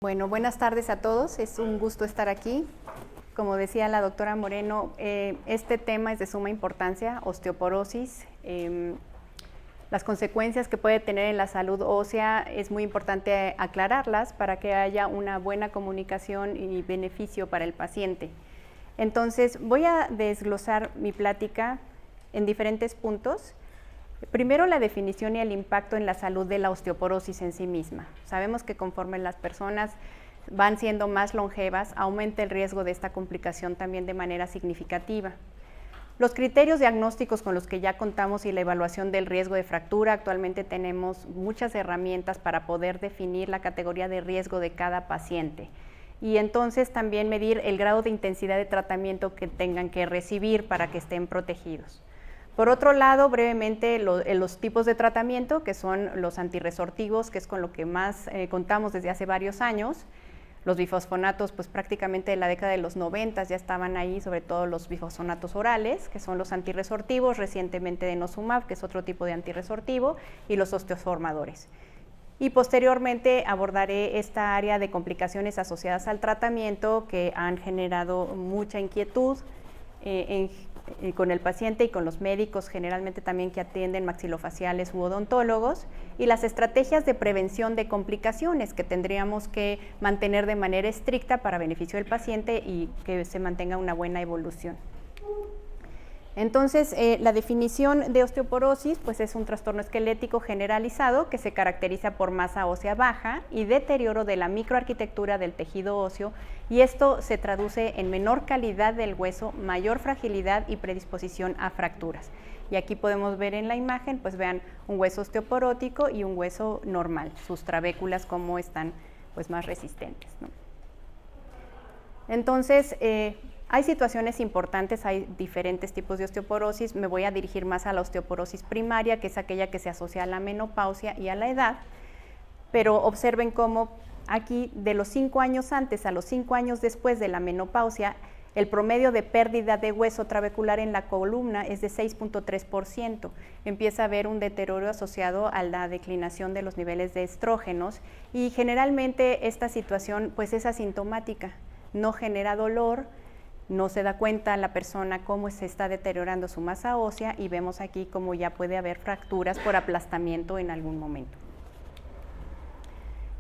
Bueno, buenas tardes a todos, es un gusto estar aquí. Como decía la doctora Moreno, este tema es de suma importancia, osteoporosis. Las consecuencias que puede tener en la salud ósea es muy importante aclararlas para que haya una buena comunicación y beneficio para el paciente. Entonces, voy a desglosar mi plática en diferentes puntos. Primero, la definición y el impacto en la salud de la osteoporosis en sí misma. Sabemos que conforme las personas van siendo más longevas, aumenta el riesgo de esta complicación también de manera significativa. Los criterios diagnósticos con los que ya contamos y la evaluación del riesgo de fractura, actualmente tenemos muchas herramientas para poder definir la categoría de riesgo de cada paciente y entonces también medir el grado de intensidad de tratamiento que tengan que recibir para que estén protegidos. Por otro lado, brevemente, los tipos de tratamiento, que son los antirresortivos, que es con lo que más contamos desde hace varios años. Los bifosfonatos, pues prácticamente en la década de los 90 ya estaban ahí, sobre todo los bifosfonatos orales, que son los antirresortivos, recientemente denosumab, que es otro tipo de antirresortivo, y los osteoformadores. Y posteriormente abordaré esta área de complicaciones asociadas al tratamiento que han generado mucha inquietud con el paciente y con los médicos generalmente también que atienden maxilofaciales u odontólogos, y las estrategias de prevención de complicaciones que tendríamos que mantener de manera estricta para beneficio del paciente y que se mantenga una buena evolución. Entonces, la definición de osteoporosis pues es un trastorno esquelético generalizado que se caracteriza por masa ósea baja y deterioro de la microarquitectura del tejido óseo, y esto se traduce en menor calidad del hueso, mayor fragilidad y predisposición a fracturas. Y aquí podemos ver en la imagen, pues vean un hueso osteoporótico y un hueso normal, sus trabéculas como están pues más resistentes, ¿no? Entonces, hay situaciones importantes, hay diferentes tipos de osteoporosis. Me voy a dirigir más a la osteoporosis primaria, que es aquella que se asocia a la menopausia y a la edad, pero observen cómo aquí de los 5 años antes a los 5 años después de la menopausia, el promedio de pérdida de hueso trabecular en la columna es de 6.3%. Empieza a haber un deterioro asociado a la declinación de los niveles de estrógenos y generalmente esta situación pues es asintomática, no genera dolor, no se da cuenta la persona cómo se está deteriorando su masa ósea y vemos aquí cómo ya puede haber fracturas por aplastamiento en algún momento.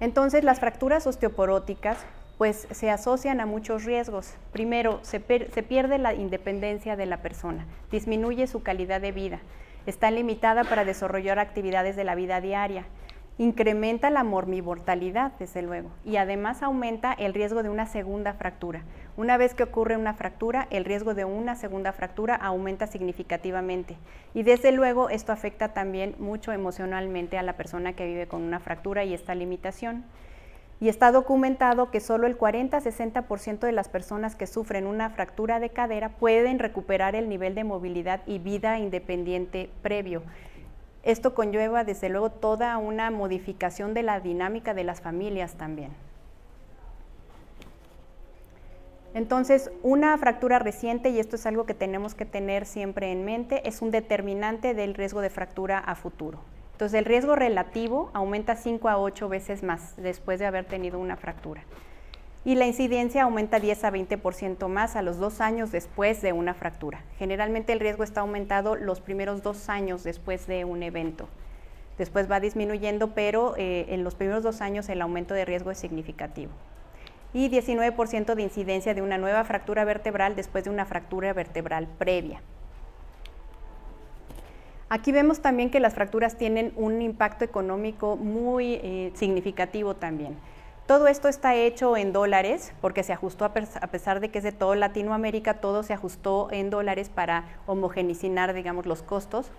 Entonces, las fracturas osteoporóticas pues se asocian a muchos riesgos. Primero, se pierde la independencia de la persona, disminuye su calidad de vida, está limitada para desarrollar actividades de la vida diaria, incrementa la mortalidad, desde luego, y además aumenta el riesgo de una segunda fractura. Una vez que ocurre una fractura, el riesgo de una segunda fractura aumenta significativamente. Y desde luego esto afecta también mucho emocionalmente a la persona que vive con una fractura y esta limitación. Y está documentado que solo el 40-60% de las personas que sufren una fractura de cadera pueden recuperar el nivel de movilidad y vida independiente previo. Esto conlleva, desde luego, toda una modificación de la dinámica de las familias también. Entonces, una fractura reciente, y esto es algo que tenemos que tener siempre en mente, es un determinante del riesgo de fractura a futuro. Entonces, el riesgo relativo aumenta 5 a 8 veces más después de haber tenido una fractura. Y la incidencia aumenta 10 a 20% más a los 2 años después de una fractura. Generalmente el riesgo está aumentado los primeros 2 años después de un evento. Después va disminuyendo, pero en los primeros 2 años el aumento de riesgo es significativo. Y 19% de incidencia de una nueva fractura vertebral después de una fractura vertebral previa. Aquí vemos también que las fracturas tienen un impacto económico muy significativo también. Todo esto está hecho en dólares porque se ajustó, a pesar de que es de toda Latinoamérica, todo se ajustó en dólares para homogeneizar, digamos, los costos,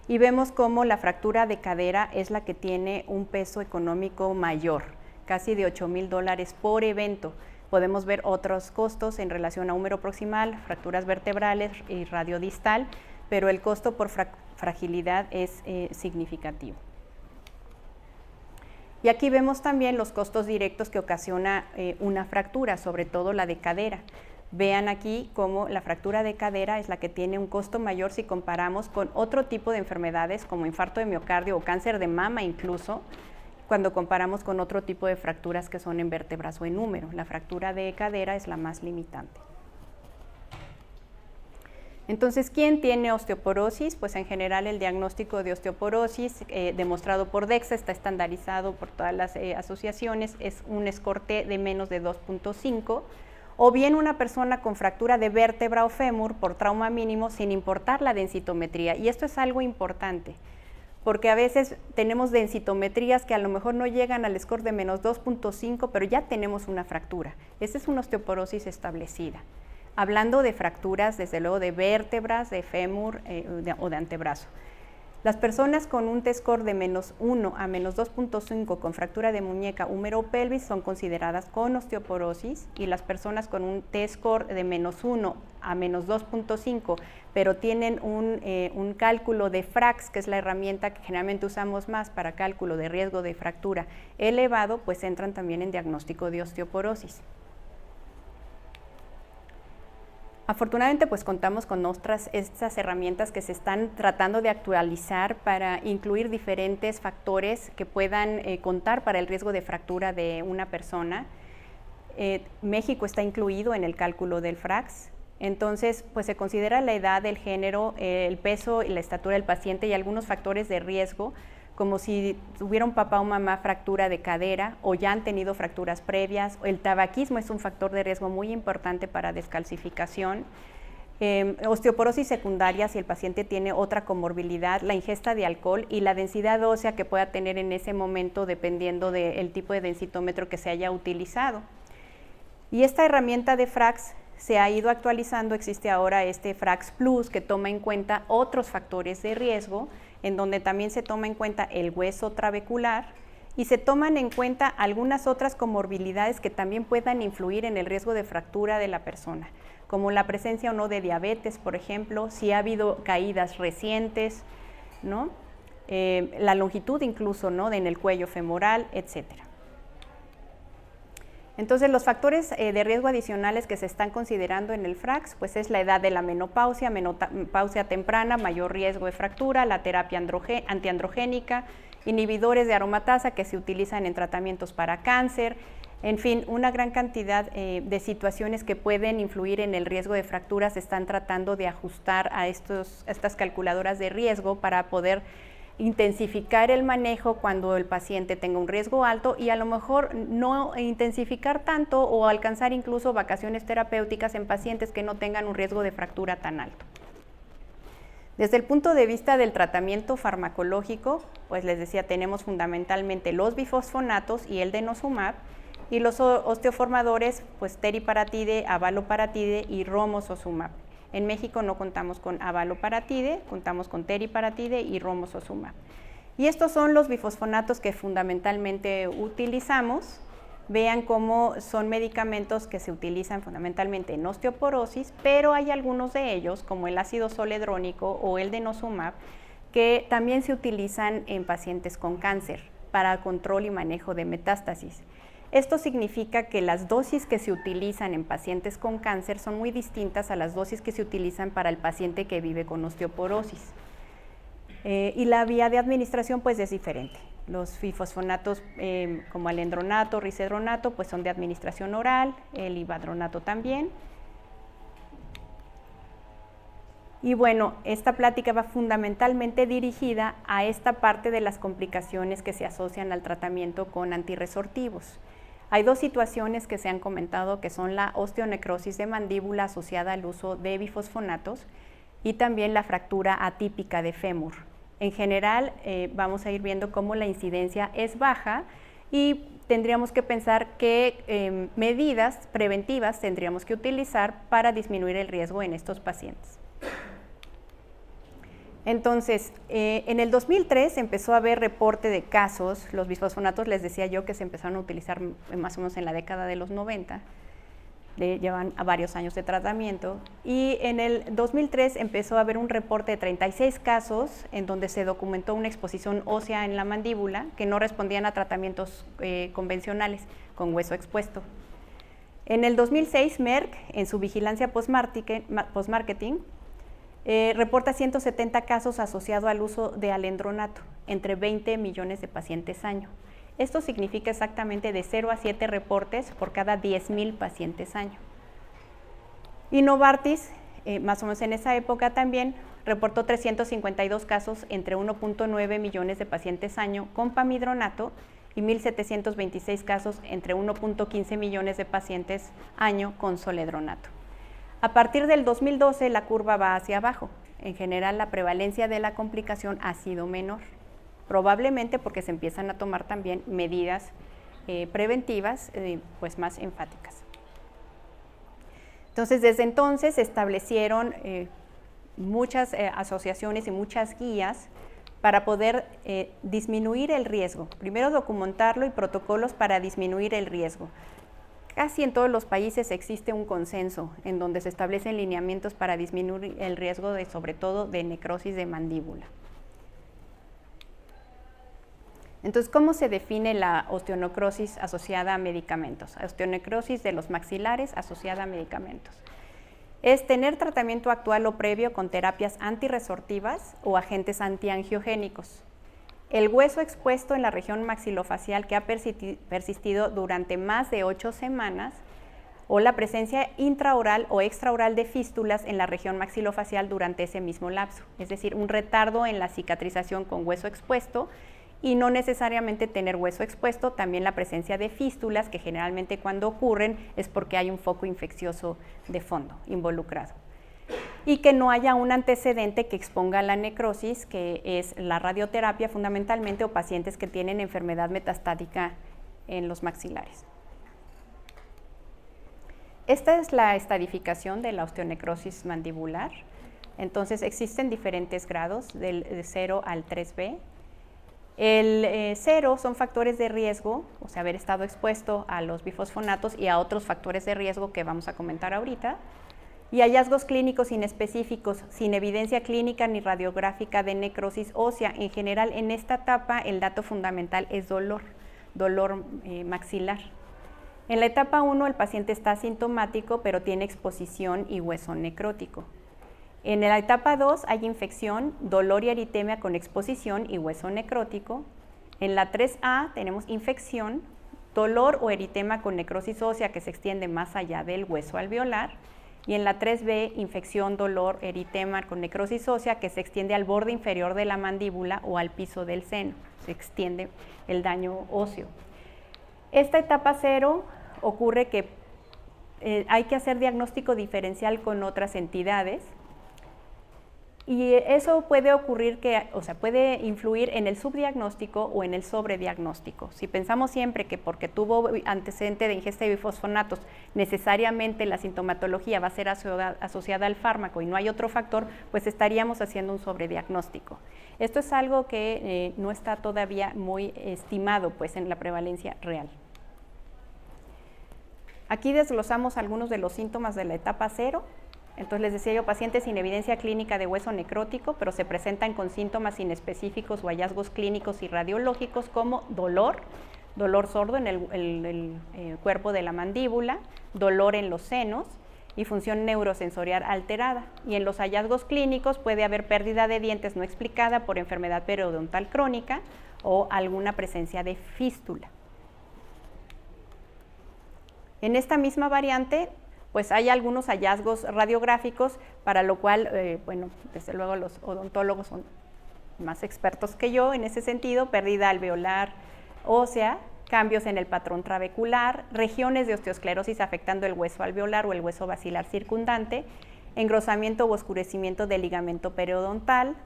y vemos cómo la fractura de cadera es la que tiene un peso económico mayor, casi de $8,000 por evento. Podemos ver otros costos en relación a húmero proximal, fracturas vertebrales y radiodistal, pero el costo por fragilidad es significativo. Y aquí vemos también los costos directos que ocasiona una fractura, sobre todo la de cadera. Vean aquí cómo la fractura de cadera es la que tiene un costo mayor si comparamos con otro tipo de enfermedades como infarto de miocardio o cáncer de mama incluso, cuando comparamos con otro tipo de fracturas que son en vértebras o en húmero. La fractura de cadera es la más limitante. Entonces, ¿quién tiene osteoporosis? Pues en general el diagnóstico de osteoporosis demostrado por DEXA está estandarizado por todas las asociaciones, es un score T de menos de 2.5, o bien una persona con fractura de vértebra o fémur por trauma mínimo sin importar la densitometría. Y esto es algo importante, porque a veces tenemos densitometrías que a lo mejor no llegan al score de menos 2.5, pero ya tenemos una fractura. Esta es una osteoporosis establecida. Hablando de fracturas, desde luego, de vértebras, de fémur o de antebrazo. Las personas con un T-score de menos 1 a menos 2.5 con fractura de muñeca, húmero o pelvis son consideradas con osteoporosis, y las personas con un T-score de menos 1 a menos 2.5, pero tienen un cálculo de FRAX, que es la herramienta que generalmente usamos más para cálculo de riesgo de fractura elevado, pues entran también en diagnóstico de osteoporosis. Afortunadamente, pues contamos con estas herramientas que se están tratando de actualizar para incluir diferentes factores que puedan contar para el riesgo de fractura de una persona. México está incluido en el cálculo del FRAX, entonces pues se considera la edad, el género, el peso y la estatura del paciente y algunos factores de riesgo, como si tuviera un papá o mamá fractura de cadera o ya han tenido fracturas previas. El tabaquismo es un factor de riesgo muy importante para descalcificación. Osteoporosis secundaria, si el paciente tiene otra comorbilidad, la ingesta de alcohol y la densidad ósea que pueda tener en ese momento dependiendo del tipo de densitómetro que se haya utilizado. Y esta herramienta de FRAX se ha ido actualizando, existe ahora este FRAX Plus que toma en cuenta otros factores de riesgo, en donde también se toma en cuenta el hueso trabecular y se toman en cuenta algunas otras comorbilidades que también puedan influir en el riesgo de fractura de la persona, como la presencia o no de diabetes, por ejemplo, si ha habido caídas recientes, ¿no? La longitud incluso, ¿no?, en el cuello femoral, etcétera. Entonces, los factores de riesgo adicionales que se están considerando en el FRAX, pues es la edad de la menopausia, menopausia temprana, mayor riesgo de fractura, la terapia antiandrogénica, inhibidores de aromatasa que se utilizan en tratamientos para cáncer, en fin, una gran cantidad de situaciones que pueden influir en el riesgo de fracturas se están tratando de ajustar a estas calculadoras de riesgo para poder intensificar el manejo cuando el paciente tenga un riesgo alto y a lo mejor no intensificar tanto o alcanzar incluso vacaciones terapéuticas en pacientes que no tengan un riesgo de fractura tan alto. Desde el punto de vista del tratamiento farmacológico, pues les decía, tenemos fundamentalmente los bifosfonatos y el denosumab, y los osteoformadores, pues teriparatide, abaloparatide y romosozumab. En México no contamos con abaloparatide, contamos con teriparatide y romosozumab. Y estos son los bifosfonatos que fundamentalmente utilizamos. Vean cómo son medicamentos que se utilizan fundamentalmente en osteoporosis, pero hay algunos de ellos, como el ácido zoledrónico o el denosumab, que también se utilizan en pacientes con cáncer para control y manejo de metástasis. Esto significa que las dosis que se utilizan en pacientes con cáncer son muy distintas a las dosis que se utilizan para el paciente que vive con osteoporosis. Y la vía de administración pues es diferente. Los bifosfonatos como alendronato, risedronato pues son de administración oral, el ibadronato también. Y bueno, esta plática va fundamentalmente dirigida a esta parte de las complicaciones que se asocian al tratamiento con antirresortivos. Hay dos situaciones que se han comentado que son la osteonecrosis de mandíbula asociada al uso de bifosfonatos y también la fractura atípica de fémur. En general vamos a ir viendo cómo la incidencia es baja y tendríamos que pensar qué medidas preventivas tendríamos que utilizar para disminuir el riesgo en estos pacientes. Entonces, en el 2003 empezó a haber reporte de casos, los bifosfonatos les decía yo que se empezaron a utilizar más o menos en la década de los 90, llevan a varios años de tratamiento, y en el 2003 empezó a haber un reporte de 36 casos en donde se documentó una exposición ósea en la mandíbula que no respondían a tratamientos convencionales con hueso expuesto. En el 2006, Merck, en su vigilancia post-marketing, reporta 170 casos asociados al uso de alendronato entre 20 millones de pacientes año. Esto significa exactamente de 0 a 7 reportes por cada 10,000 pacientes año. Y Novartis, más o menos en esa época también, reportó 352 casos entre 1.9 millones de pacientes año con pamidronato y 1.726 casos entre 1.15 millones de pacientes año con zoledronato. A partir del 2012 la curva va hacia abajo. En general la prevalencia de la complicación ha sido menor, probablemente porque se empiezan a tomar también medidas preventivas pues más enfáticas. Entonces, desde entonces se establecieron muchas asociaciones y muchas guías para poder disminuir el riesgo. Primero documentarlo y protocolos para disminuir el riesgo. Casi en todos los países existe un consenso en donde se establecen lineamientos para disminuir el riesgo de, sobre todo, de necrosis de mandíbula. Entonces, ¿cómo se define la osteonecrosis asociada a medicamentos? Osteonecrosis de los maxilares asociada a medicamentos. Es tener tratamiento actual o previo con terapias antirresortivas o agentes antiangiogénicos. El hueso expuesto en la región maxilofacial que ha persistido durante más de 8 semanas o la presencia intraoral o extraoral de fístulas en la región maxilofacial durante ese mismo lapso. Es decir, un retardo en la cicatrización con hueso expuesto y no necesariamente tener hueso expuesto, también la presencia de fístulas, que generalmente cuando ocurren es porque hay un foco infeccioso de fondo involucrado. Y que no haya un antecedente que exponga la necrosis, que es la radioterapia fundamentalmente, o pacientes que tienen enfermedad metastática en los maxilares. Esta es la estadificación de la osteonecrosis mandibular. Entonces existen diferentes grados, del 0 al 3B. El 0 son factores de riesgo, o sea, haber estado expuesto a los bifosfonatos y a otros factores de riesgo que vamos a comentar ahorita, y hallazgos clínicos inespecíficos, sin evidencia clínica ni radiográfica de necrosis ósea. En general, en esta etapa, el dato fundamental es dolor maxilar. En la etapa 1, el paciente está asintomático, pero tiene exposición y hueso necrótico. En la etapa 2 hay infección, dolor y eritemia con exposición y hueso necrótico. En la 3A tenemos infección, dolor o eritema con necrosis ósea que se extiende más allá del hueso alveolar. Y en la 3B, infección, dolor, eritema con necrosis ósea que se extiende al borde inferior de la mandíbula o al piso del seno. Se extiende el daño óseo. Esta etapa 0 ocurre que hay que hacer diagnóstico diferencial con otras entidades. Y eso puede ocurrir puede influir en el subdiagnóstico o en el sobrediagnóstico. Si pensamos siempre que porque tuvo antecedente de ingesta de bifosfonatos, necesariamente la sintomatología va a ser asociada al fármaco y no hay otro factor, pues estaríamos haciendo un sobrediagnóstico. Esto es algo que no está todavía muy estimado pues, en la prevalencia real. Aquí desglosamos algunos de los síntomas de la etapa 0. Entonces les decía yo, pacientes sin evidencia clínica de hueso necrótico, pero se presentan con síntomas inespecíficos o hallazgos clínicos y radiológicos como dolor sordo en el cuerpo de la mandíbula, dolor en los senos y función neurosensorial alterada. Y en los hallazgos clínicos puede haber pérdida de dientes no explicada por enfermedad periodontal crónica o alguna presencia de fístula. En esta misma variante, pues hay algunos hallazgos radiográficos, para lo cual, desde luego los odontólogos son más expertos que yo en ese sentido: pérdida alveolar ósea, cambios en el patrón trabecular, regiones de osteosclerosis afectando el hueso alveolar o el hueso basilar circundante, engrosamiento u oscurecimiento del ligamento periodontal,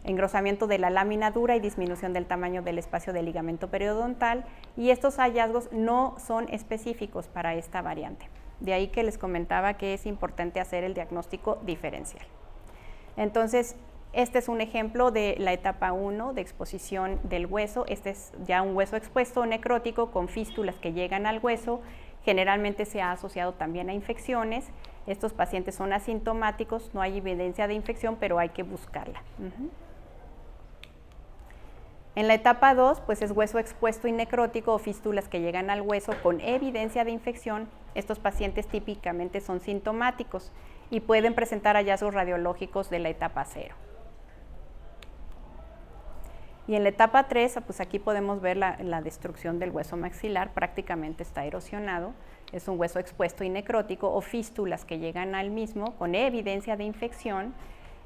engrosamiento de la lámina dura y disminución del tamaño del espacio del ligamento periodontal, y estos hallazgos no son específicos para esta variante. De ahí que les comentaba que es importante hacer el diagnóstico diferencial. Entonces, este es un ejemplo de la etapa 1 de exposición del hueso. Este es ya un hueso expuesto necrótico con fístulas que llegan al hueso. Generalmente se ha asociado también a infecciones. Estos pacientes son asintomáticos, no hay evidencia de infección, pero hay que buscarla. En la etapa 2, pues es hueso expuesto y necrótico o fístulas que llegan al hueso con evidencia de infección. Estos pacientes típicamente son sintomáticos y pueden presentar hallazgos radiológicos de la etapa 0. Y en la etapa 3, pues aquí podemos ver la destrucción del hueso maxilar, prácticamente está erosionado, es un hueso expuesto y necrótico, o fístulas que llegan al mismo con evidencia de infección,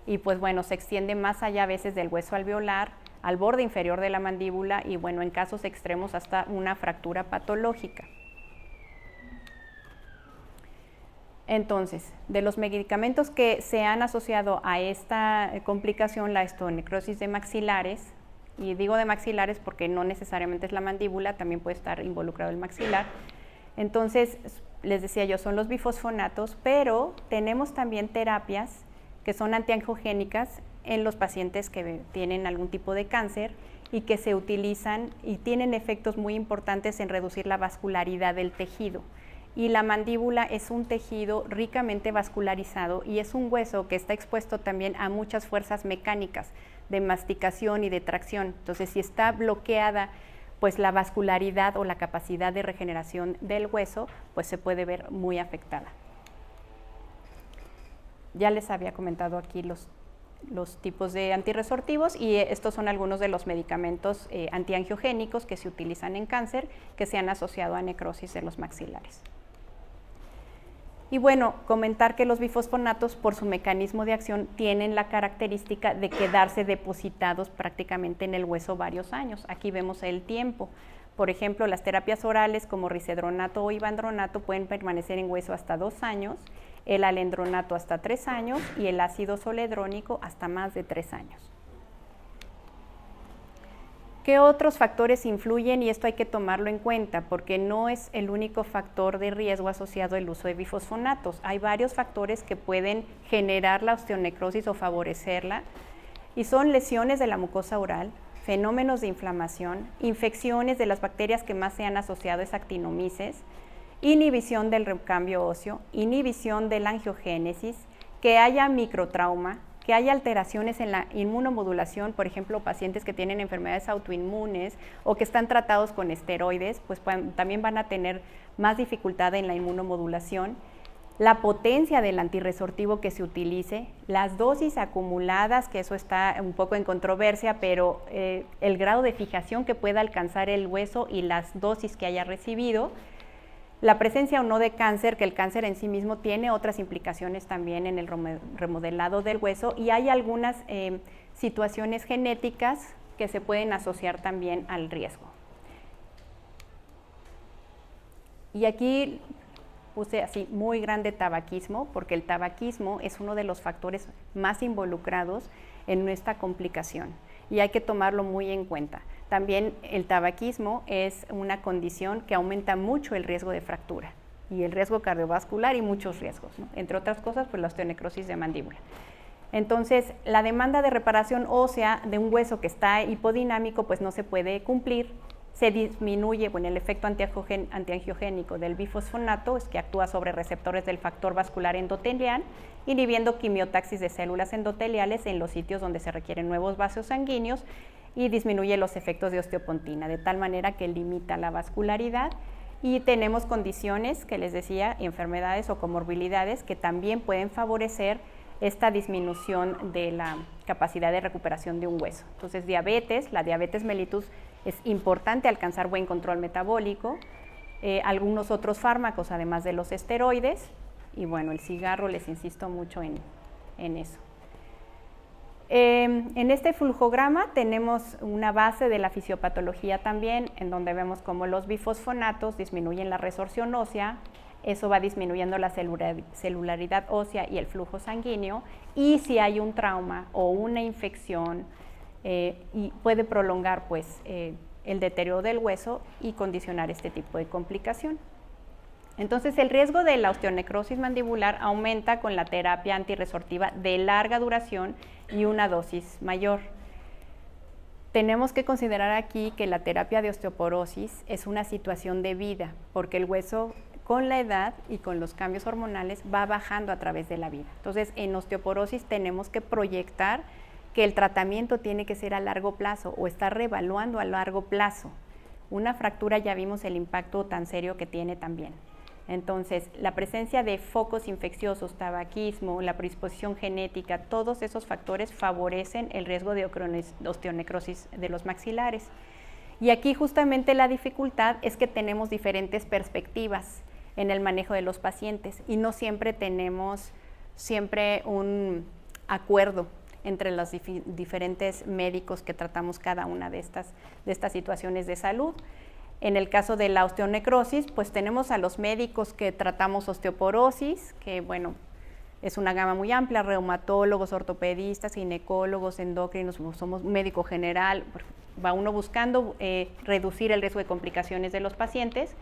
y pues bueno, se extiende más allá a veces del hueso alveolar, al borde inferior de la mandíbula, y bueno, en casos extremos hasta una fractura patológica. Entonces, de los medicamentos que se han asociado a esta complicación, la osteonecrosis de maxilares, y digo de maxilares porque no necesariamente es la mandíbula, también puede estar involucrado el maxilar. Entonces, les decía yo, son los bifosfonatos, pero tenemos también terapias que son antiangiogénicas en los pacientes que tienen algún tipo de cáncer y que se utilizan y tienen efectos muy importantes en reducir la vascularidad del tejido. Y la mandíbula es un tejido ricamente vascularizado y es un hueso que está expuesto también a muchas fuerzas mecánicas de masticación y de tracción. Entonces, si está bloqueada pues la vascularidad o la capacidad de regeneración del hueso, pues se puede ver muy afectada. Ya les había comentado aquí los tipos de antirresortivos y estos son algunos de los medicamentos antiangiogénicos que se utilizan en cáncer que se han asociado a necrosis de los maxilares. Y bueno, comentar que los bifosfonatos por su mecanismo de acción tienen la característica de quedarse depositados prácticamente en el hueso varios años. Aquí vemos el tiempo. Por ejemplo, las terapias orales como risedronato o ivandronato pueden permanecer en hueso hasta 2 años, el alendronato hasta 3 años y el ácido zoledrónico hasta más de 3 años. ¿Qué otros factores influyen? Y esto hay que tomarlo en cuenta porque no es el único factor de riesgo asociado al uso de bifosfonatos. Hay varios factores que pueden generar la osteonecrosis o favorecerla y son lesiones de la mucosa oral, fenómenos de inflamación, infecciones de las bacterias que más se han asociado a actinomyces, inhibición del recambio óseo, inhibición de la angiogénesis, que haya microtrauma, que haya alteraciones en la inmunomodulación, por ejemplo, pacientes que tienen enfermedades autoinmunes o que están tratados con esteroides, pues también van a tener más dificultad en la inmunomodulación. La potencia del antirresortivo que se utilice, las dosis acumuladas, que eso está un poco en controversia, pero el grado de fijación que pueda alcanzar el hueso y las dosis que haya recibido, la presencia o no de cáncer, que el cáncer en sí mismo tiene otras implicaciones también en el remodelado del hueso y hay algunas situaciones genéticas que se pueden asociar también al riesgo. Y aquí puse así muy grande tabaquismo, porque el tabaquismo es uno de los factores más involucrados en esta complicación y hay que tomarlo muy en cuenta. También el tabaquismo es una condición que aumenta mucho el riesgo de fractura y el riesgo cardiovascular y muchos riesgos, ¿no? Entre otras cosas, pues la osteonecrosis de mandíbula. Entonces, la demanda de reparación ósea de un hueso que está hipodinámico, pues no se puede cumplir. Se disminuye, bueno, el efecto antiangiogénico del bifosfonato es que actúa sobre receptores del factor vascular endotelial, inhibiendo quimiotaxis de células endoteliales en los sitios donde se requieren nuevos vasos sanguíneos y disminuye los efectos de osteopontina, de tal manera que limita la vascularidad. Y tenemos condiciones que les decía, enfermedades o comorbilidades que también pueden favorecer esta disminución de la capacidad de recuperación de un hueso. Entonces, diabetes, la diabetes mellitus, es importante alcanzar buen control metabólico, algunos otros fármacos además de los esteroides, y bueno, el cigarro, les insisto mucho en eso. En este flujograma tenemos una base de la fisiopatología también, en donde vemos cómo los bifosfonatos disminuyen la resorción ósea, eso va disminuyendo la celularidad ósea y el flujo sanguíneo, y si hay un trauma o una infección, y puede prolongar pues, el deterioro del hueso y condicionar este tipo de complicación. Entonces, el riesgo de la osteonecrosis mandibular aumenta con la terapia antirresortiva de larga duración y una dosis mayor. Tenemos que considerar aquí que la terapia de osteoporosis es una situación de vida, porque el hueso con la edad y con los cambios hormonales va bajando a través de la vida. Entonces, en osteoporosis tenemos que proyectar que el tratamiento tiene que ser a largo plazo o estar reevaluando a largo plazo. Una fractura ya vimos el impacto tan serio que tiene también. Entonces, la presencia de focos infecciosos, tabaquismo, la predisposición genética, todos esos factores favorecen el riesgo de osteonecrosis de los maxilares. Y aquí justamente la dificultad es que tenemos diferentes perspectivas en el manejo de los pacientes y no siempre tenemos un acuerdo entre los diferentes médicos que tratamos cada una de estas situaciones de salud. En el caso de la osteonecrosis, pues tenemos a los médicos que tratamos osteoporosis, que bueno, es una gama muy amplia, reumatólogos, ortopedistas, ginecólogos, endocrinos, somos médico general, va uno buscando reducir el riesgo de complicaciones de los pacientes.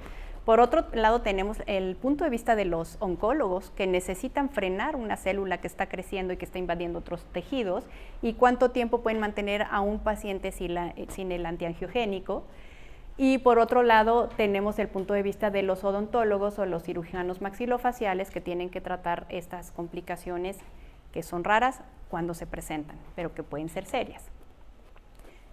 Por otro lado, tenemos el punto de vista de los oncólogos, que necesitan frenar una célula que está creciendo y que está invadiendo otros tejidos, y cuánto tiempo pueden mantener a un paciente sin el antiangiogénico. Y por otro lado, tenemos el punto de vista de los odontólogos o los cirujanos maxilofaciales que tienen que tratar estas complicaciones que son raras cuando se presentan, pero que pueden ser serias.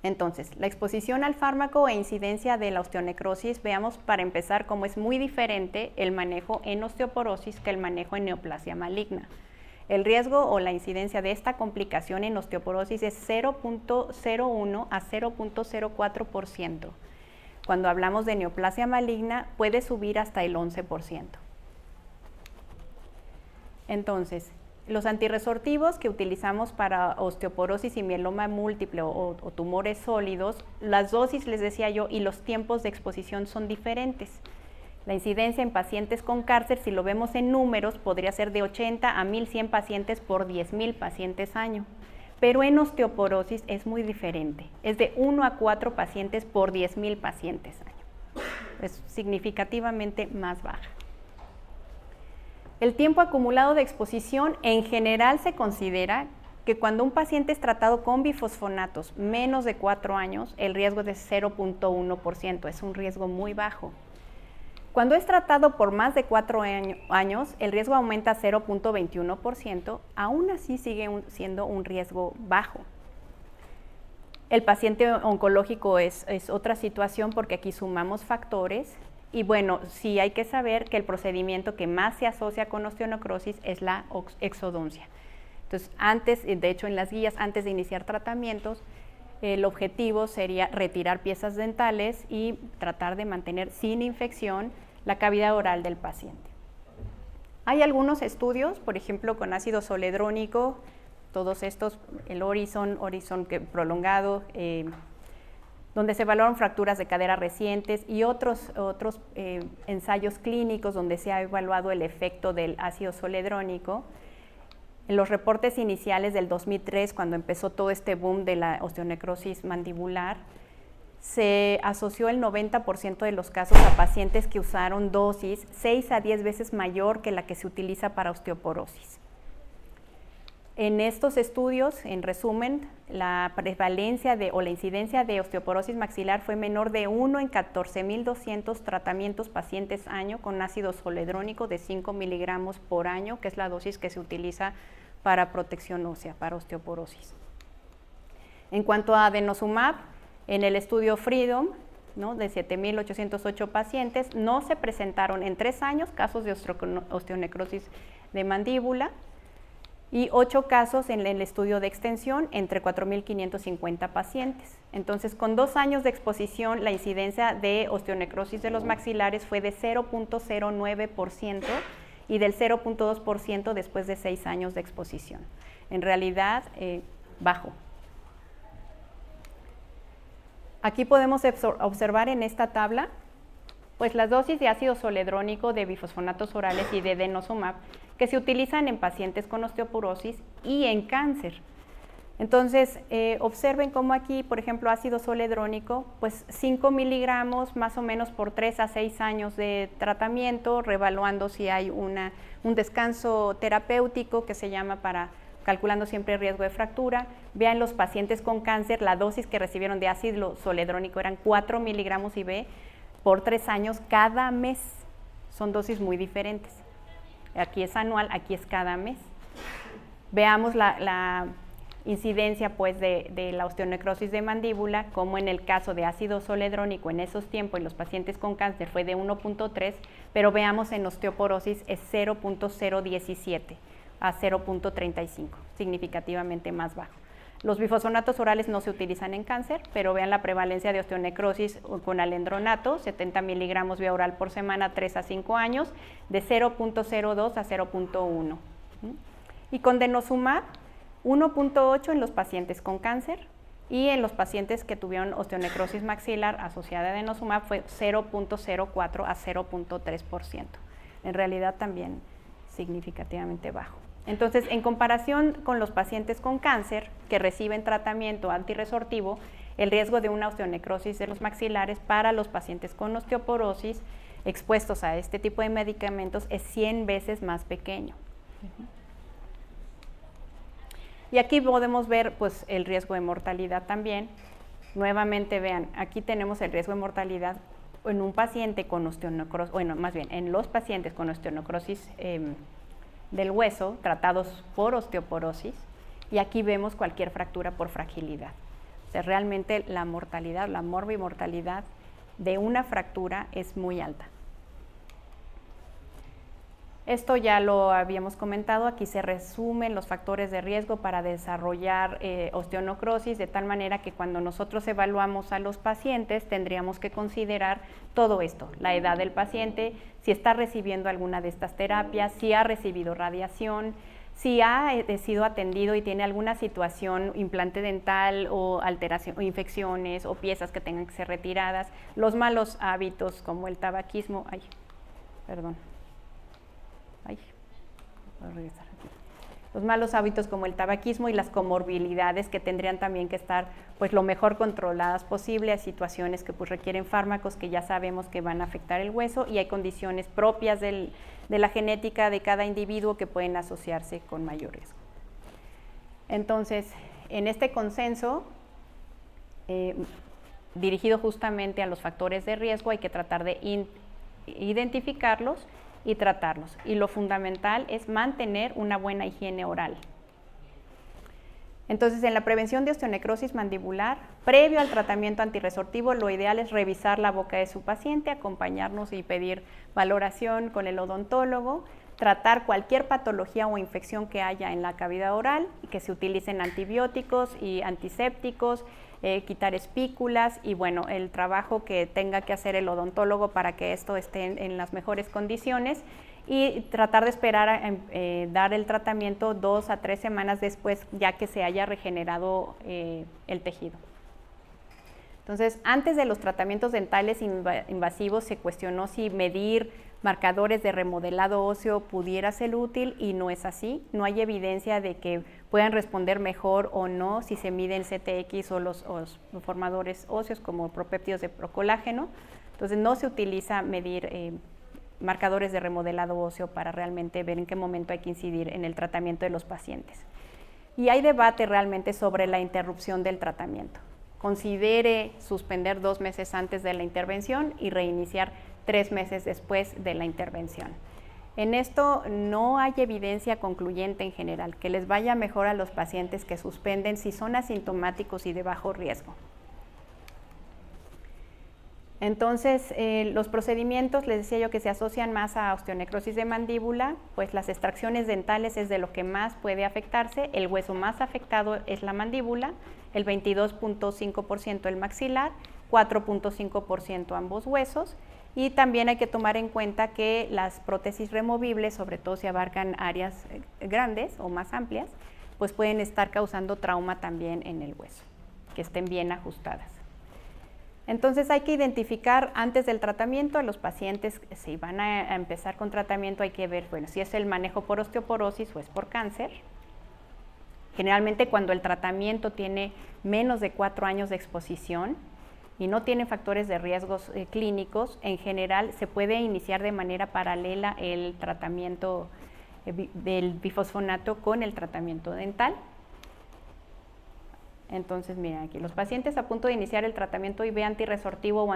Entonces, la exposición al fármaco e incidencia de la osteonecrosis, veamos para empezar cómo es muy diferente el manejo en osteoporosis que el manejo en neoplasia maligna. El riesgo o la incidencia de esta complicación en osteoporosis es 0.01 a 0.04%. Cuando hablamos de neoplasia maligna, puede subir hasta el 11%. Entonces, los antirresortivos que utilizamos para osteoporosis y mieloma múltiple o tumores sólidos, las dosis, les decía yo, y los tiempos de exposición son diferentes. La incidencia en pacientes con cáncer, si lo vemos en números, podría ser de 80 a 1,100 pacientes por 10,000 pacientes año. Pero en osteoporosis es muy diferente, es de 1 a 4 pacientes por 10,000 pacientes año, es significativamente más baja. El tiempo acumulado de exposición en general se considera que cuando un paciente es tratado con bifosfonatos menos de 4 años, el riesgo es de 0.1%, es un riesgo muy bajo. Cuando es tratado por más de 4 años, el riesgo aumenta a 0.21%, aún así sigue siendo un riesgo bajo. El paciente oncológico es otra situación porque aquí sumamos factores y bueno, sí hay que saber que el procedimiento que más se asocia con osteonecrosis es la exodoncia. Entonces, de hecho en las guías, antes de iniciar tratamientos, el objetivo sería retirar piezas dentales y tratar de mantener sin infección la cavidad oral del paciente. Hay algunos estudios, por ejemplo, con ácido zoledrónico, todos estos, el Horizon prolongado, donde se evaluaron fracturas de cadera recientes y otros ensayos clínicos donde se ha evaluado el efecto del ácido zoledrónico. En los reportes iniciales del 2003, cuando empezó todo este boom de la osteonecrosis mandibular, se asoció el 90% de los casos a pacientes que usaron dosis 6 a 10 veces mayor que la que se utiliza para osteoporosis. En estos estudios, en resumen, la prevalencia o la incidencia de osteoporosis maxilar fue menor de 1 en 14,200 tratamientos pacientes año con ácido zoledrónico de 5 miligramos por año, que es la dosis que se utiliza para protección ósea, para osteoporosis. En cuanto a denosumab, en el estudio Freedom, de 7,808 pacientes, no se presentaron en 3 años casos de osteonecrosis de mandíbula y 8 casos en el estudio de extensión entre 4,550 pacientes. Entonces, con 2 años de exposición, la incidencia de osteonecrosis de los maxilares fue de 0.09% y del 0.2% después de 6 años de exposición. En realidad, bajo. Aquí podemos observar en esta tabla pues las dosis de ácido zoledrónico, de bifosfonatos orales y de denosumab que se utilizan en pacientes con osteoporosis y en cáncer. Entonces, observen cómo aquí, por ejemplo, ácido zoledrónico, pues 5 miligramos más o menos por 3 a 6 años de tratamiento, reevaluando si hay un descanso terapéutico que se llama calculando siempre el riesgo de fractura. Vean los pacientes con cáncer, la dosis que recibieron de ácido zoledrónico eran 4 miligramos IV por 3 años cada mes. Son dosis muy diferentes. Aquí es anual, aquí es cada mes. Veamos la incidencia pues de la osteonecrosis de mandíbula, como en el caso de ácido zoledrónico en esos tiempos en los pacientes con cáncer fue de 1.3, pero veamos en osteoporosis es 0.017 a 0.35, significativamente más bajo. Los bifosfonatos orales no se utilizan en cáncer, pero vean la prevalencia de osteonecrosis con alendronato, 70 miligramos vía oral por semana, 3 a 5 años, de 0.02 a 0.1. Y con denosumab, 1.8 en los pacientes con cáncer, y en los pacientes que tuvieron osteonecrosis maxilar asociada a denosumab fue 0.04 a 0.3%. En realidad también significativamente bajo. Entonces, en comparación con los pacientes con cáncer que reciben tratamiento antirresortivo, el riesgo de una osteonecrosis de los maxilares para los pacientes con osteoporosis expuestos a este tipo de medicamentos es 100 veces más pequeño. Y aquí podemos ver pues, el riesgo de mortalidad también. Nuevamente vean, aquí tenemos el riesgo de mortalidad en un paciente con osteonecrosis, bueno, más bien en los pacientes con osteonecrosis del hueso tratados por osteoporosis, y aquí vemos cualquier fractura por fragilidad. O sea, realmente la mortalidad, la morbimortalidad de una fractura es muy alta. Esto ya lo habíamos comentado, aquí se resumen los factores de riesgo para desarrollar osteonecrosis, de tal manera que cuando nosotros evaluamos a los pacientes tendríamos que considerar todo esto, la edad del paciente, si está recibiendo alguna de estas terapias, si ha recibido radiación, si ha sido atendido y tiene alguna situación, implante dental o alteración, o infecciones o piezas que tengan que ser retiradas, los malos hábitos como el tabaquismo, los malos hábitos como el tabaquismo y las comorbilidades que tendrían también que estar pues lo mejor controladas posible. Hay situaciones que pues requieren fármacos que ya sabemos que van a afectar el hueso, y hay condiciones propias de la genética de cada individuo que pueden asociarse con mayor riesgo. Entonces, en este consenso dirigido justamente a los factores de riesgo, hay que tratar de identificarlos y tratarlos. Y lo fundamental es mantener una buena higiene oral. Entonces, en la prevención de osteonecrosis mandibular, previo al tratamiento antirresortivo, lo ideal es revisar la boca de su paciente, acompañarnos y pedir valoración con el odontólogo, tratar cualquier patología o infección que haya en la cavidad oral, y que se utilicen antibióticos y antisépticos, quitar espículas, y bueno, el trabajo que tenga que hacer el odontólogo para que esto esté en las mejores condiciones, y tratar de esperar a dar el tratamiento 2 a 3 semanas después, ya que se haya regenerado el tejido. Entonces, antes de los tratamientos dentales invasivos se cuestionó si medir marcadores de remodelado óseo pudiera ser útil, y no es así. No hay evidencia de que puedan responder mejor o no si se mide el CTX o los formadores óseos como propéptidos de procolágeno. Entonces, no se utiliza medir marcadores de remodelado óseo para realmente ver en qué momento hay que incidir en el tratamiento de los pacientes. Y hay debate realmente sobre la interrupción del tratamiento. Considere suspender 2 meses antes de la intervención y reiniciar 3 meses después de la intervención. En esto no hay evidencia concluyente en general que les vaya mejor a los pacientes que suspenden si son asintomáticos y de bajo riesgo. Entonces, los procedimientos, les decía yo que se asocian más a osteonecrosis de mandíbula, pues las extracciones dentales es de lo que más puede afectarse. El hueso más afectado es la mandíbula, el 22.5% el maxilar, 4.5% ambos huesos. Y también hay que tomar en cuenta que las prótesis removibles, sobre todo si abarcan áreas grandes o más amplias, pues pueden estar causando trauma también en el hueso, que estén bien ajustadas. Entonces hay que identificar antes del tratamiento a los pacientes. Si van a empezar con tratamiento, hay que ver, bueno, si es el manejo por osteoporosis o es por cáncer. Generalmente cuando el tratamiento tiene menos de 4 años de exposición y no tiene factores de riesgos clínicos, en general se puede iniciar de manera paralela el tratamiento del bifosfonato con el tratamiento dental. Entonces, miren aquí, los pacientes a punto de iniciar el tratamiento IV antirresortivo o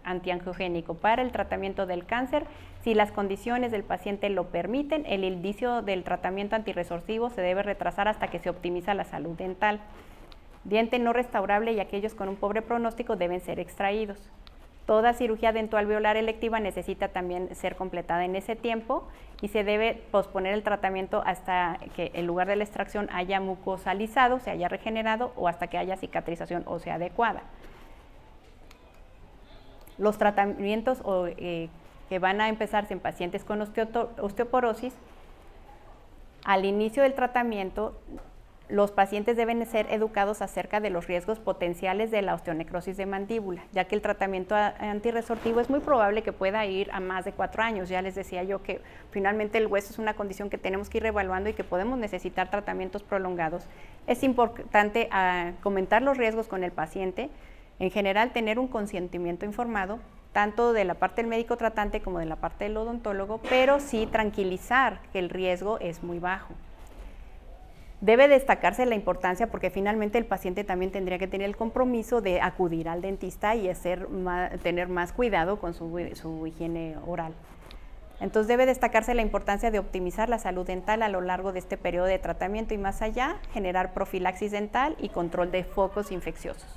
antiangiogénico para el tratamiento del cáncer, si las condiciones del paciente lo permiten, el inicio del tratamiento antirresortivo se debe retrasar hasta que se optimiza la salud dental. Diente no restaurable y aquellos con un pobre pronóstico deben ser extraídos. Toda cirugía dentoalveolar electiva necesita también ser completada en ese tiempo y se debe posponer el tratamiento hasta que el lugar de la extracción haya mucosalizado, se haya regenerado o hasta que haya cicatrización ósea adecuada. Los tratamientos que van a empezarse en pacientes con osteoporosis, al inicio del tratamiento, los pacientes deben ser educados acerca de los riesgos potenciales de la osteonecrosis de mandíbula, ya que el tratamiento antirresortivo es muy probable que pueda ir a más de 4 años. Ya les decía yo que finalmente el hueso es una condición que tenemos que ir reevaluando y que podemos necesitar tratamientos prolongados. Es importante comentar los riesgos con el paciente, en general tener un consentimiento informado, tanto de la parte del médico tratante como de la parte del odontólogo, pero sí tranquilizar que el riesgo es muy bajo. Debe destacarse la importancia porque finalmente el paciente también tendría que tener el compromiso de acudir al dentista y tener más cuidado con su higiene oral. Entonces debe destacarse la importancia de optimizar la salud dental a lo largo de este periodo de tratamiento y más allá, generar profilaxis dental y control de focos infecciosos.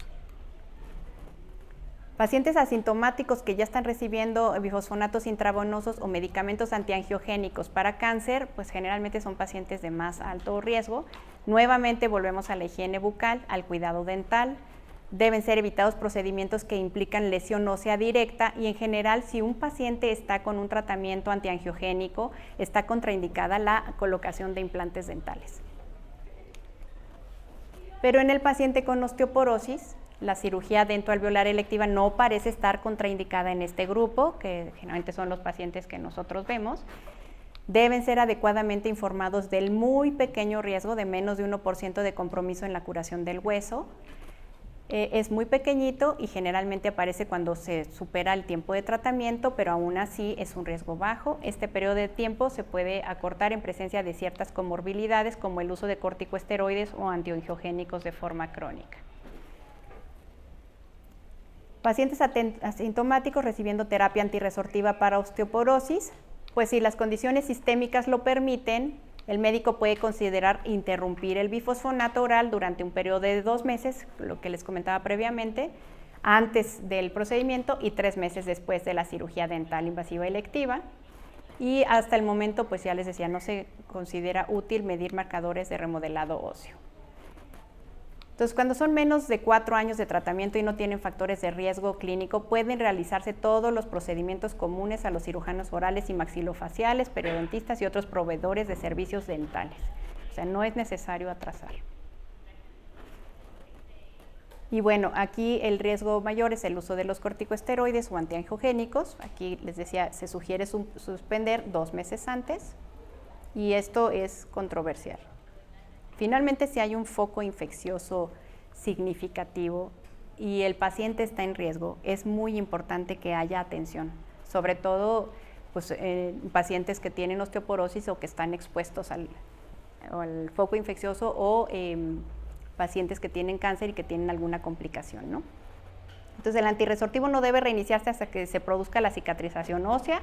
Pacientes asintomáticos que ya están recibiendo bifosfonatos intravenosos o medicamentos antiangiogénicos para cáncer, pues generalmente son pacientes de más alto riesgo. Nuevamente volvemos a la higiene bucal, al cuidado dental. Deben ser evitados procedimientos que implican lesión ósea directa y en general si un paciente está con un tratamiento antiangiogénico, está contraindicada la colocación de implantes dentales. Pero en el paciente con osteoporosis, la cirugía dentoalveolar electiva no parece estar contraindicada en este grupo, que generalmente son los pacientes que nosotros vemos. Deben ser adecuadamente informados del muy pequeño riesgo de menos de 1% de compromiso en la curación del hueso. Es muy pequeñito y generalmente aparece cuando se supera el tiempo de tratamiento, pero aún así es un riesgo bajo. Este periodo de tiempo se puede acortar en presencia de ciertas comorbilidades como el uso de corticosteroides o antiangiogénicos de forma crónica. Pacientes asintomáticos recibiendo terapia antirresortiva para osteoporosis, pues si las condiciones sistémicas lo permiten, el médico puede considerar interrumpir el bifosfonato oral durante un periodo de 2 meses, lo que les comentaba previamente, antes del procedimiento y 3 meses después de la cirugía dental invasiva electiva. Y hasta el momento, pues ya les decía, no se considera útil medir marcadores de remodelado óseo. Entonces, cuando son menos de 4 años de tratamiento y no tienen factores de riesgo clínico, pueden realizarse todos los procedimientos comunes a los cirujanos orales y maxilofaciales, periodontistas y otros proveedores de servicios dentales. O sea, no es necesario atrasar. Y bueno, aquí el riesgo mayor es el uso de los corticosteroides o antiangiogénicos. Aquí les decía, se sugiere suspender 2 meses antes y esto es controversial. Finalmente, si hay un foco infeccioso significativo y el paciente está en riesgo, es muy importante que haya atención, sobre todo pues, pacientes que tienen osteoporosis o que están expuestos al foco infeccioso o pacientes que tienen cáncer y que tienen alguna complicación, ¿no? Entonces, el antirresortivo no debe reiniciarse hasta que se produzca la cicatrización ósea.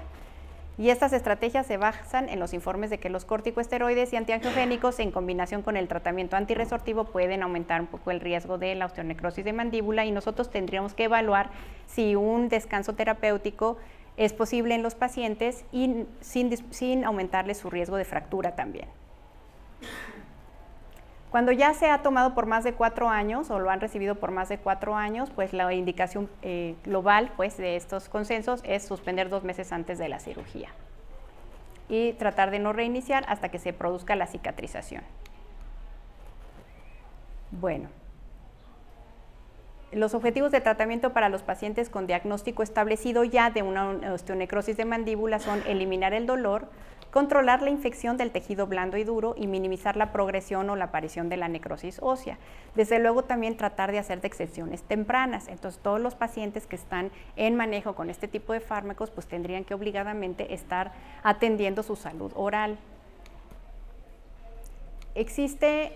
Y estas estrategias se basan en los informes de que los corticosteroides y antiangiogénicos en combinación con el tratamiento antirresortivo pueden aumentar un poco el riesgo de la osteonecrosis de mandíbula y nosotros tendríamos que evaluar si un descanso terapéutico es posible en los pacientes y sin aumentarles su riesgo de fractura también. Cuando ya se ha tomado por más de 4 años o lo han recibido por más de 4 años, pues la indicación global pues, de estos consensos es suspender 2 meses antes de la cirugía y tratar de no reiniciar hasta que se produzca la cicatrización. Bueno, los objetivos de tratamiento para los pacientes con diagnóstico establecido ya de una osteonecrosis de mandíbula son eliminar el dolor, controlar la infección del tejido blando y duro y minimizar la progresión o la aparición de la necrosis ósea. Desde luego también tratar de hacer excepciones tempranas. Entonces todos los pacientes que están en manejo con este tipo de fármacos pues tendrían que obligadamente estar atendiendo su salud oral. Existe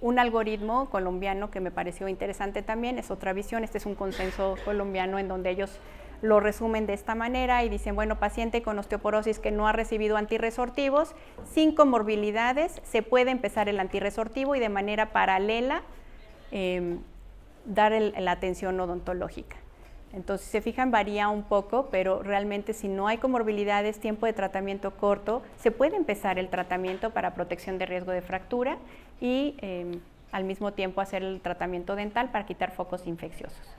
un algoritmo colombiano que me pareció interesante también, es otra visión, este es un consenso colombiano en donde ellos lo resumen de esta manera y dicen, bueno, paciente con osteoporosis que no ha recibido antirresortivos, sin comorbilidades, se puede empezar el antirresortivo y de manera paralela dar la atención odontológica. Entonces, si se fijan, varía un poco, pero realmente si no hay comorbilidades, tiempo de tratamiento corto, se puede empezar el tratamiento para protección de riesgo de fractura y al mismo tiempo hacer el tratamiento dental para quitar focos infecciosos.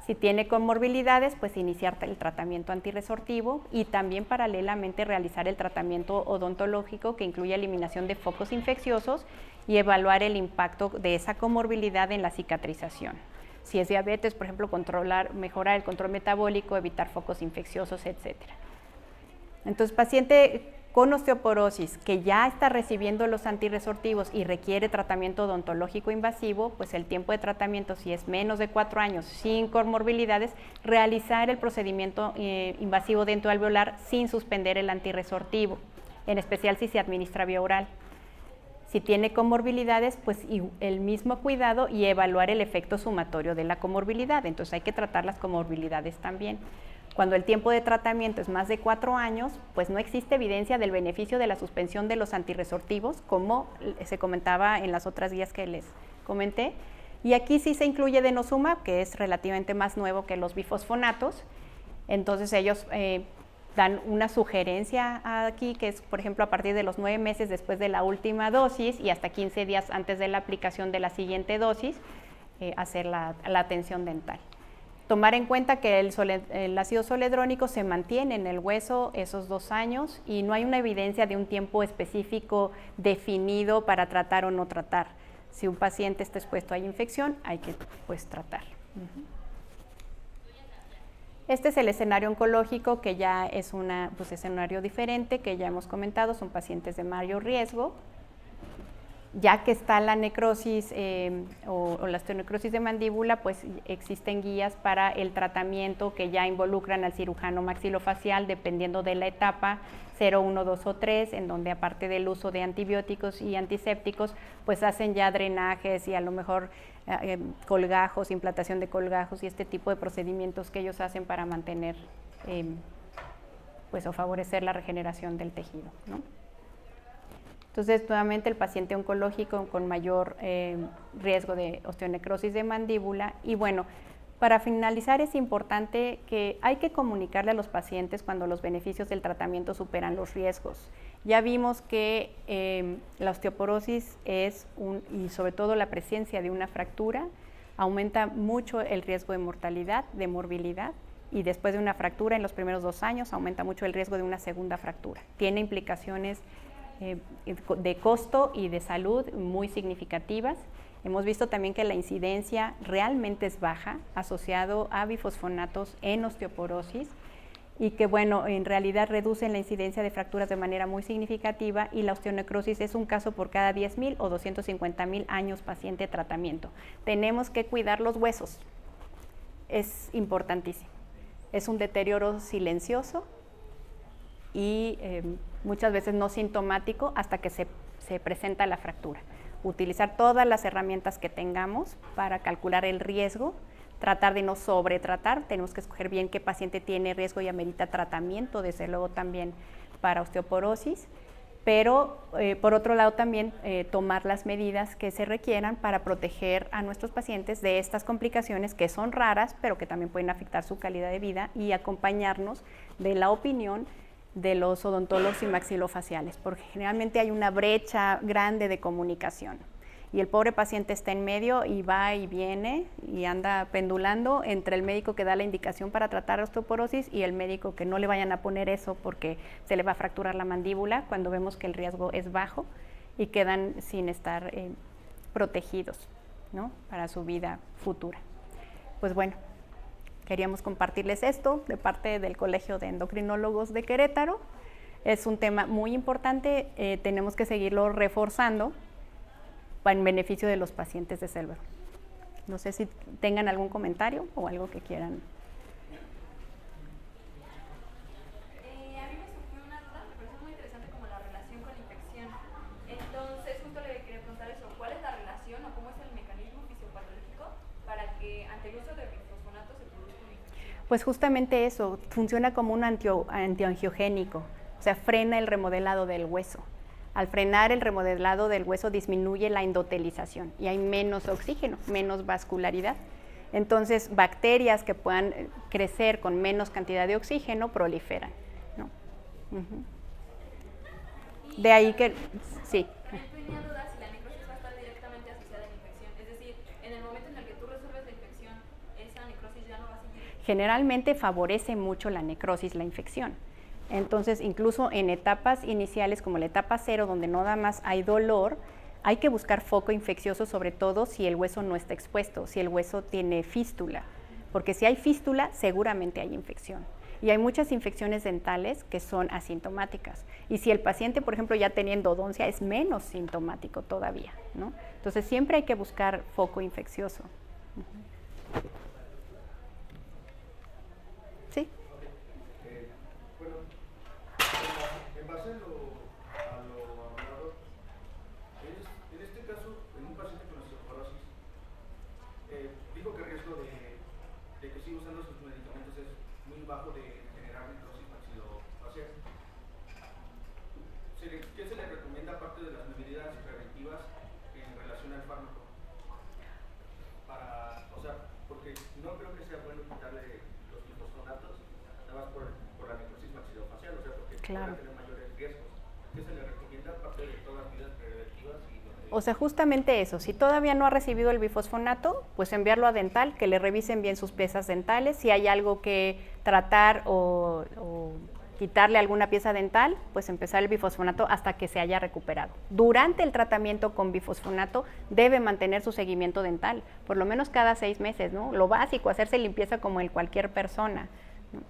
Si tiene comorbilidades, pues iniciar el tratamiento antirresortivo y también paralelamente realizar el tratamiento odontológico que incluye eliminación de focos infecciosos y evaluar el impacto de esa comorbilidad en la cicatrización. Si es diabetes, por ejemplo, mejorar el control metabólico, evitar focos infecciosos, etc. Entonces, paciente con osteoporosis que ya está recibiendo los antirresortivos y requiere tratamiento odontológico invasivo, pues el tiempo de tratamiento, si es menos de 4 años sin comorbilidades, realizar el procedimiento invasivo dentoalveolar sin suspender el antirresortivo, en especial si se administra vía oral. Si tiene comorbilidades, pues el mismo cuidado y evaluar el efecto sumatorio de la comorbilidad. Entonces hay que tratar las comorbilidades también. Cuando el tiempo de tratamiento es más de 4 años, pues no existe evidencia del beneficio de la suspensión de los antirresortivos, como se comentaba en las otras guías que les comenté. Y aquí sí se incluye denosumab, que es relativamente más nuevo que los bifosfonatos. Entonces ellos dan una sugerencia aquí, que es, por ejemplo, a partir de los 9 meses después de la última dosis y hasta 15 días antes de la aplicación de la siguiente dosis, hacer la atención dental. Tomar en cuenta que el ácido zoledrónico se mantiene en el hueso esos 2 años y no hay una evidencia de un tiempo específico definido para tratar o no tratar. Si un paciente está expuesto a infección, hay que pues tratar. Este es el escenario oncológico, que ya es un escenario diferente, que ya hemos comentado, son pacientes de mayor riesgo. Ya que está la necrosis o la osteonecrosis de mandíbula, pues existen guías para el tratamiento que ya involucran al cirujano maxilofacial dependiendo de la etapa 0, 1, 2 o 3, en donde aparte del uso de antibióticos y antisépticos, pues hacen ya drenajes y a lo mejor colgajos, implantación de colgajos y este tipo de procedimientos que ellos hacen para mantener pues o favorecer la regeneración del tejido, ¿no? Entonces, nuevamente el paciente oncológico con mayor riesgo de osteonecrosis de mandíbula. Y bueno, para finalizar es importante que hay que comunicarle a los pacientes cuando los beneficios del tratamiento superan los riesgos. Ya vimos que la osteoporosis y sobre todo la presencia de una fractura aumenta mucho el riesgo de mortalidad, de morbilidad, y después de una fractura en los primeros 2 años aumenta mucho el riesgo de una segunda fractura. Tiene implicaciones de costo y de salud muy significativas. Hemos visto también que la incidencia realmente es baja, asociado a bifosfonatos en osteoporosis, y que bueno, en realidad reducen la incidencia de fracturas de manera muy significativa, y la osteonecrosis es un caso por cada 10,000 o 250,000 años paciente de tratamiento. Tenemos que cuidar los huesos, es importantísimo. Es un deterioro silencioso y muchas veces no sintomático hasta que se presenta la fractura. Utilizar todas las herramientas que tengamos para calcular el riesgo, tratar de no sobretratar, tenemos que escoger bien qué paciente tiene riesgo y amerita tratamiento, desde luego también para osteoporosis, pero por otro lado también tomar las medidas que se requieran para proteger a nuestros pacientes de estas complicaciones que son raras, pero que también pueden afectar su calidad de vida, y acompañarnos de la opinión de los odontólogos y maxilofaciales, porque generalmente hay una brecha grande de comunicación y el pobre paciente está en medio y va y viene y anda pendulando entre el médico que da la indicación para tratar osteoporosis y el médico que no le vayan a poner eso porque se le va a fracturar la mandíbula, cuando vemos que el riesgo es bajo, y quedan sin estar protegidos, ¿no?, para su vida futura. Pues bueno, queríamos compartirles esto de parte del Colegio de Endocrinólogos de Querétaro. Es un tema muy importante, tenemos que seguirlo reforzando en beneficio de los pacientes de Selver. No sé si tengan algún comentario o algo que quieran. A mí me surgió una duda, me pareció muy interesante como la relación con la infección. Entonces, justo le quería preguntar eso, ¿cuál es la relación Pues justamente eso, funciona como un antiangiogénico, o sea, frena el remodelado del hueso. Al frenar el remodelado del hueso disminuye la endotelización y hay menos oxígeno, menos vascularidad. Entonces, bacterias que puedan crecer con menos cantidad de oxígeno proliferan, ¿no? De ahí que, sí. Tenía dudas si la necrosis va a estar directamente asociada a la infección. Es decir, en el momento en el que tú resuelves la infección, esa necrosis ya no va a seguir. Generalmente favorece mucho la necrosis, la infección. Entonces, incluso en etapas iniciales como la etapa 0, donde no nada más hay dolor, hay que buscar foco infeccioso, sobre todo si el hueso no está expuesto, si el hueso tiene fístula, porque si hay fístula, seguramente hay infección. Y hay muchas infecciones dentales que son asintomáticas. Y si el paciente, por ejemplo, ya tenía endodoncia, es menos sintomático todavía, ¿no? Entonces, siempre hay que buscar foco infeccioso. ¿Sí? Bueno, en base a lo hablado, en este caso, en un paciente con osteoporosis, dijo que el riesgo de que siga usando sus medicamentos es muy bajo de generar necrosis maxilofacial. ¿Qué se le recomienda aparte de las medidas preventivas en relación al fármaco? Porque no creo que sea bueno quitarle los glifosfonatos nada más por la necrosis maxilofacial, porque claro, puede tener mayores riesgos. ¿Qué se le recomienda aparte de todas las medidas preventivas? O sea, justamente eso, si todavía no ha recibido el bifosfonato, pues enviarlo a dental, que le revisen bien sus piezas dentales, si hay algo que tratar o quitarle alguna pieza dental, pues empezar el bifosfonato hasta que se haya recuperado. Durante el tratamiento con bifosfonato debe mantener su seguimiento dental, por lo menos cada 6 meses, ¿no? Lo básico, hacerse limpieza como en cualquier persona, ¿no?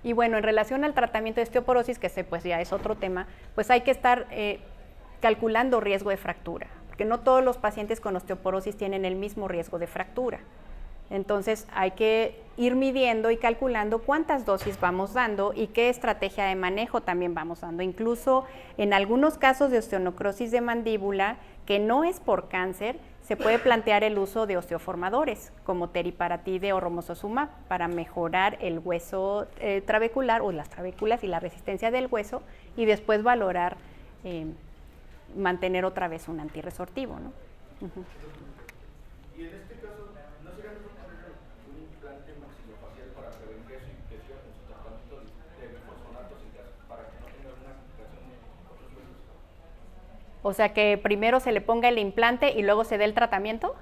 Y bueno, en relación al tratamiento de osteoporosis, que ese pues ya es otro tema, pues hay que estar calculando riesgo de fractura, porque no todos los pacientes con osteoporosis tienen el mismo riesgo de fractura. Entonces hay que ir midiendo y calculando cuántas dosis vamos dando y qué estrategia de manejo también vamos dando. Incluso en algunos casos de osteonecrosis de mandíbula, que no es por cáncer, se puede plantear el uso de osteoformadores como teriparatide o romosozumab para mejorar el hueso trabecular o las trabéculas y la resistencia del hueso y después valorar mantener otra vez un antirresortivo, ¿no? Y en este caso, ¿no sería mejor poner un implante maxilofacial para prevenir esa infección en su tratamiento de bifosfonatos para que no tenga una complicación en otros huesos? O sea, que primero se le ponga el implante y luego se dé el tratamiento.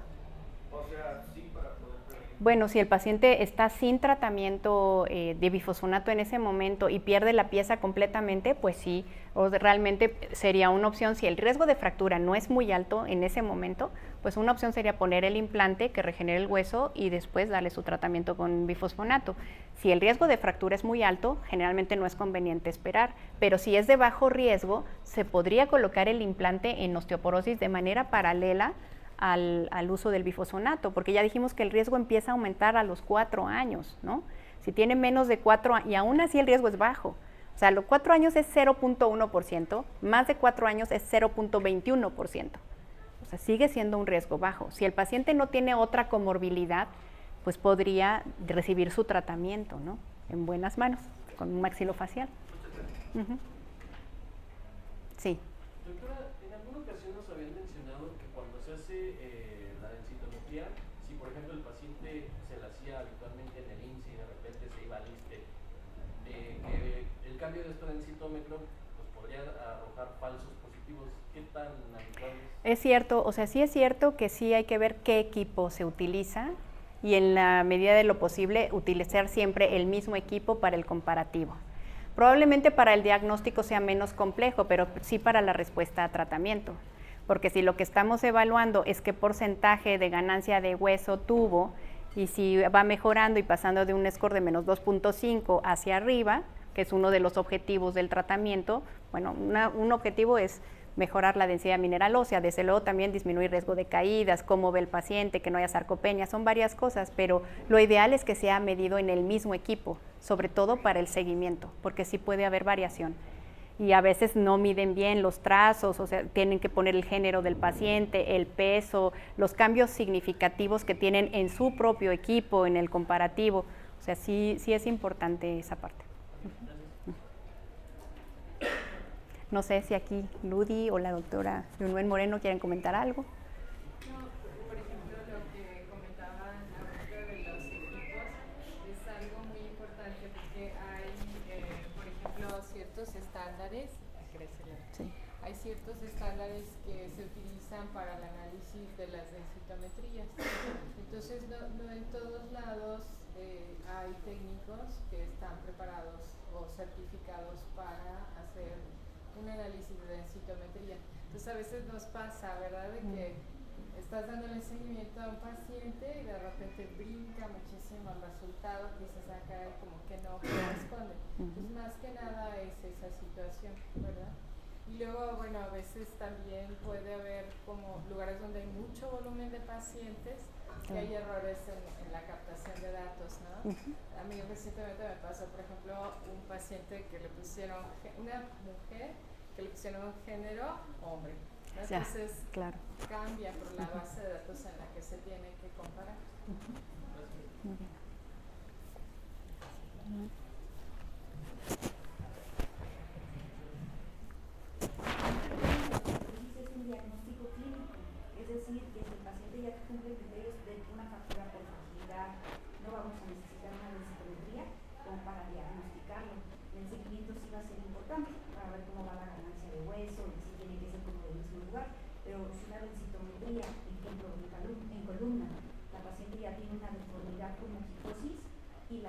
O sea, sí, para poder prevenir. Bueno, si el paciente está sin tratamiento de bifosfonato en ese momento y pierde la pieza completamente, pues sí, realmente sería una opción. Si el riesgo de fractura no es muy alto en ese momento, pues una opción sería poner el implante que regenere el hueso y después darle su tratamiento con bifosfonato. Si el riesgo de fractura es muy alto, generalmente no es conveniente esperar, pero si es de bajo riesgo, se podría colocar el implante en osteoporosis de manera paralela al uso del bifosfonato, porque ya dijimos que el riesgo empieza a aumentar a los 4 años, ¿no? Si tiene menos de 4 años, y aún así el riesgo es bajo. O sea, los 4 años es 0.1%, más de 4 años es 0.21%. O sea, sigue siendo un riesgo bajo. Si el paciente no tiene otra comorbilidad, pues podría recibir su tratamiento, ¿no? En buenas manos, con un maxilofacial. Sí. Doctora, en alguna ocasión nos habían mencionado que cuando se hace la densitometría, si por ejemplo el paciente se la hacía habitualmente en el IMSS y de repente se iba al ISSSTE, que el cambio de este densitómetro pues, podría arrojar falsos positivos. ¿Qué tan habitual es? Es cierto, o sea, sí es cierto que sí hay que ver qué equipo se utiliza y en la medida de lo posible utilizar siempre el mismo equipo para el comparativo. Probablemente para el diagnóstico sea menos complejo, pero sí para la respuesta a tratamiento, porque si lo que estamos evaluando es qué porcentaje de ganancia de hueso tuvo y si va mejorando y pasando de un score de menos 2.5 hacia arriba, que es uno de los objetivos del tratamiento, bueno, un objetivo es mejorar la densidad mineral ósea, desde luego también disminuir riesgo de caídas, cómo ve el paciente, que no haya sarcopenia, son varias cosas, pero lo ideal es que sea medido en el mismo equipo, sobre todo para el seguimiento, porque sí puede haber variación. Y a veces no miden bien los trazos, o sea, tienen que poner el género del paciente, el peso, los cambios significativos que tienen en su propio equipo, en el comparativo. O sea, sí es importante esa parte. No sé si aquí Ludi o la doctora Yunuen Moreno quieren comentar algo. No, por ejemplo, lo que comentaban ahorita de los equipos es algo muy importante porque hay, por ejemplo, ciertos estándares, Sí. hay ciertos estándares que se utilizan para el análisis de las densitometrías. Entonces, no en todos lados hay técnicos que están preparados o certificados para hacer un análisis de densitometría. Entonces a veces nos pasa, ¿verdad?, de que estás dándole seguimiento a un paciente y de repente brinca muchísimo el resultado que dices acá como que no corresponde. Entonces más que nada es esa situación, ¿verdad? Y luego, bueno, a veces también puede haber como lugares donde hay mucho volumen de pacientes que hay errores en la captación de datos, ¿no? A mí recientemente me pasó, por ejemplo, un paciente que le pusieron, una mujer que le pusieron género hombre. Entonces cambia por la base de datos en la que se tiene que comparar. Muy bien. Es un diagnóstico clínico, es decir, que si el paciente ya cumple criterios de una fractura por fragilidad, no vamos a necesitar una densitometría como para diagnosticarlo. El seguimiento sí va a ser importante para ver cómo va la ganancia de hueso y si tiene que ser como del mismo lugar, pero si una densitometría, por ejemplo, en columna, la paciente ya tiene una deformidad como quifosis y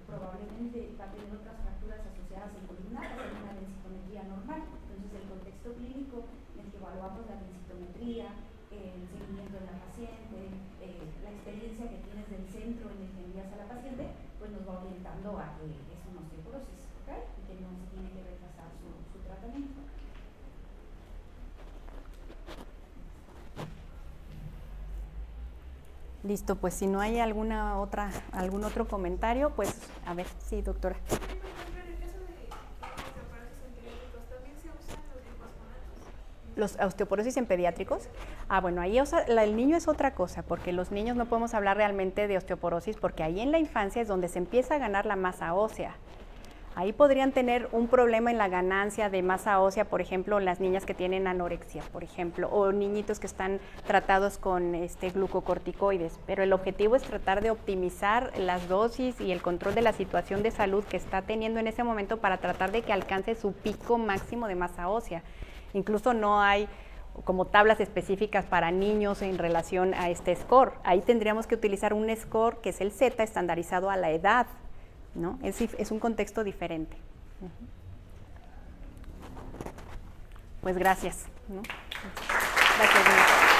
probablemente va a tener otras fracturas asociadas en columna, va a ser una densitometría normal. Entonces el contexto clínico en el que evaluamos la densitometría, el seguimiento de la paciente, la experiencia que tienes del centro en el que envías a la paciente, pues nos va orientando a que es una osteoporosis, ¿okay? Y que no se tiene que retrasar su tratamiento. Listo, pues si no hay algún otro comentario, pues a ver, sí, doctora. Por ejemplo, en el caso de osteoporosis en pediátricos, ¿también se usan los glifosatos? ¿Los osteoporosis en pediátricos? Bueno, ahí el niño es otra cosa, porque los niños no podemos hablar realmente de osteoporosis, porque ahí en la infancia es donde se empieza a ganar la masa ósea. Ahí podrían tener un problema en la ganancia de masa ósea, por ejemplo, las niñas que tienen anorexia, por ejemplo, o niñitos que están tratados con glucocorticoides, pero el objetivo es tratar de optimizar las dosis y el control de la situación de salud que está teniendo en ese momento para tratar de que alcance su pico máximo de masa ósea. Incluso no hay como tablas específicas para niños en relación a este score. Ahí tendríamos que utilizar un score que es el Z estandarizado a la edad, ¿no? Es un contexto diferente. Pues gracias, ¿no? Gracias.